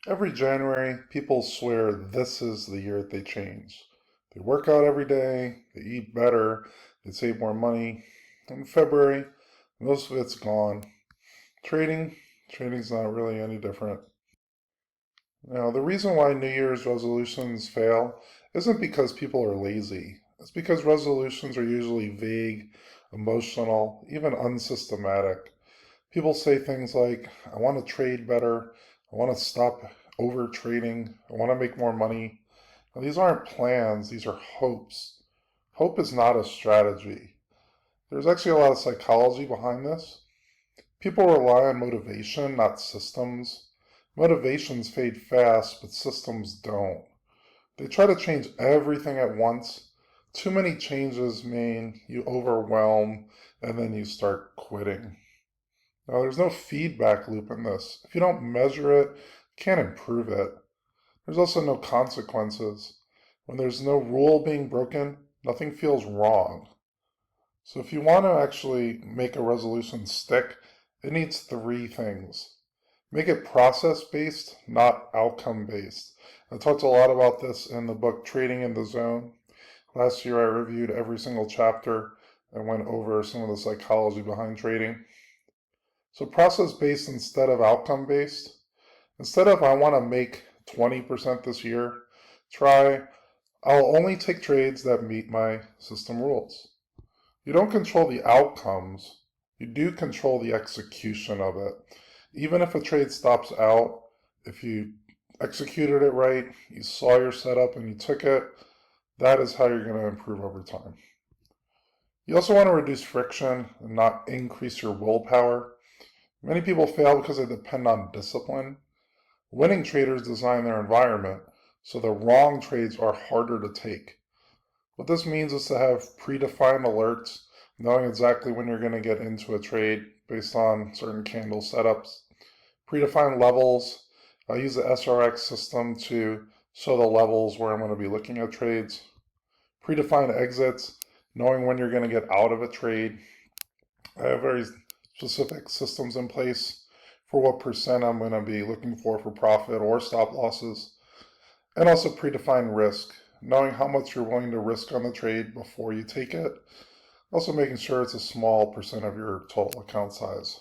Every January, people swear this is the year that they change. They work out every day, they eat better, they save more money. In February, most of it's gone. Trading, trading's not really any different. Now, the reason why New Year's resolutions fail isn't because people are lazy. It's because resolutions are usually vague, emotional, even unsystematic. People say things like, I want to trade better, I want to stop over trading, I want to make more money. Now, these aren't plans, these are hopes. Hope is not a strategy. There's actually a lot of psychology behind this. People rely on motivation, not systems. Motivations fade fast, but systems don't. They try to change everything at once. Too many changes mean you overwhelm and then you start quitting. Now, there's no feedback loop in this. If you don't measure it, you can't improve it. There's also no consequences. When there's no rule being broken, nothing feels wrong. So if you want to actually make a resolution stick, it needs three things. Make it process-based, not outcome-based. I talked a lot about this in the book Trading in the Zone. Last year I reviewed every single chapter and went over some of the psychology behind trading. So process-based instead of outcome-based. Instead of I want to make 20% this year, try I'll only take trades that meet my system rules. You don't control the outcomes, you do control the execution of it. Even if a trade stops out, if you executed it right, you saw your setup and you took it, that is how you're going to improve over time. You also want to reduce friction and not increase your willpower. Many people fail because they depend on discipline. Winning traders design their environment so the wrong trades are harder to take. What this means is to have predefined alerts, knowing exactly when you're going to get into a trade based on certain candle setups. Predefined levels. I use the SRX system to show the levels where I'm going to be looking at trades. Predefined exits, knowing when you're going to get out of a trade. I have very specific systems in place for what percent I'm going to be looking for profit or stop losses. And also predefined risk, knowing how much you're willing to risk on the trade before you take it. Also making sure it's a small percent of your total account size.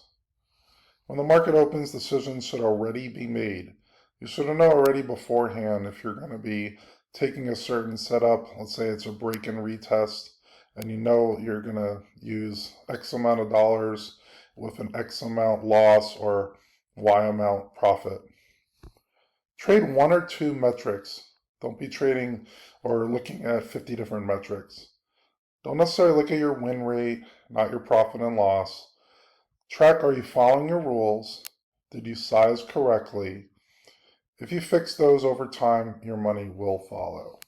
When the market opens, decisions should already be made. You should know already beforehand if you're going to be taking a certain setup. Let's say it's a break and retest, and you know you're going to use X amount of dollars with an X amount loss or Y amount profit. Trade one or two metrics. Don't be trading or looking at 50 different metrics. Don't necessarily look at your win rate, not your profit and loss. Track, are you following your rules? Did you size correctly? If you fix those over time, your money will follow.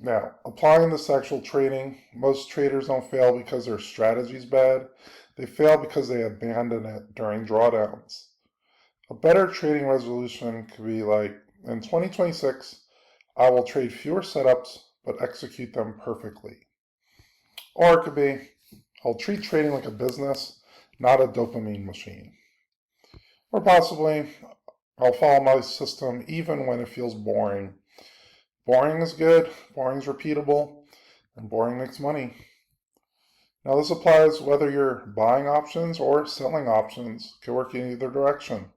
Now, applying this to actual trading, most traders don't fail because their strategy is bad. They fail because they abandon it during drawdowns. A better trading resolution could be like, in 2026, I will trade fewer setups, but execute them perfectly. Or it could be, I'll treat trading like a business, not a dopamine machine. Or possibly, I'll follow my system even when it feels boring. Boring is good, boring is repeatable, and boring makes money. Now this applies whether you're buying options or selling options. It can work in either direction.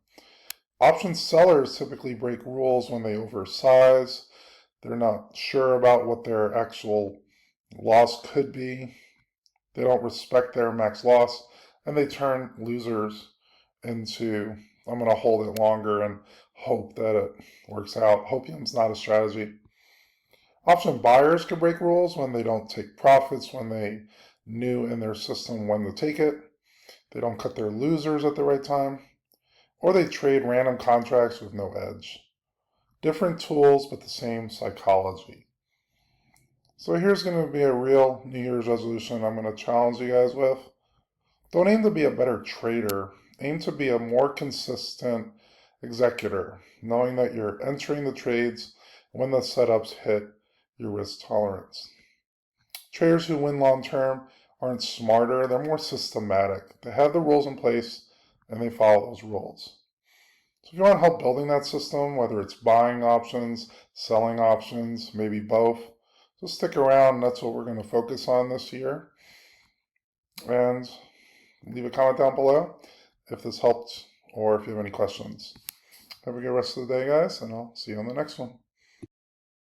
Option sellers typically break rules when they oversize. They're not sure about what their actual loss could be. They don't respect their max loss, and they turn losers into, I'm going to hold it longer and hope that it works out. Hopium's not a strategy. Option buyers can break rules when they don't take profits, when they knew in their system when to take it. They don't cut their losers at the right time, or they trade random contracts with no edge. Different tools, but the same psychology. So here's going to be a real New Year's resolution I'm going to challenge you guys with. Don't aim to be a better trader. Aim to be a more consistent executor, knowing that you're entering the trades when the setups hit your risk tolerance. Traders who win long term aren't smarter, they're more systematic. They have the rules in place and they follow those rules. So if you want help building that system, whether it's buying options, selling options, maybe both, just stick around. That's what we're going to focus on this year. And leave a comment down below if this helped or if you have any questions. Have a good rest of the day, guys, and I'll see you on the next one.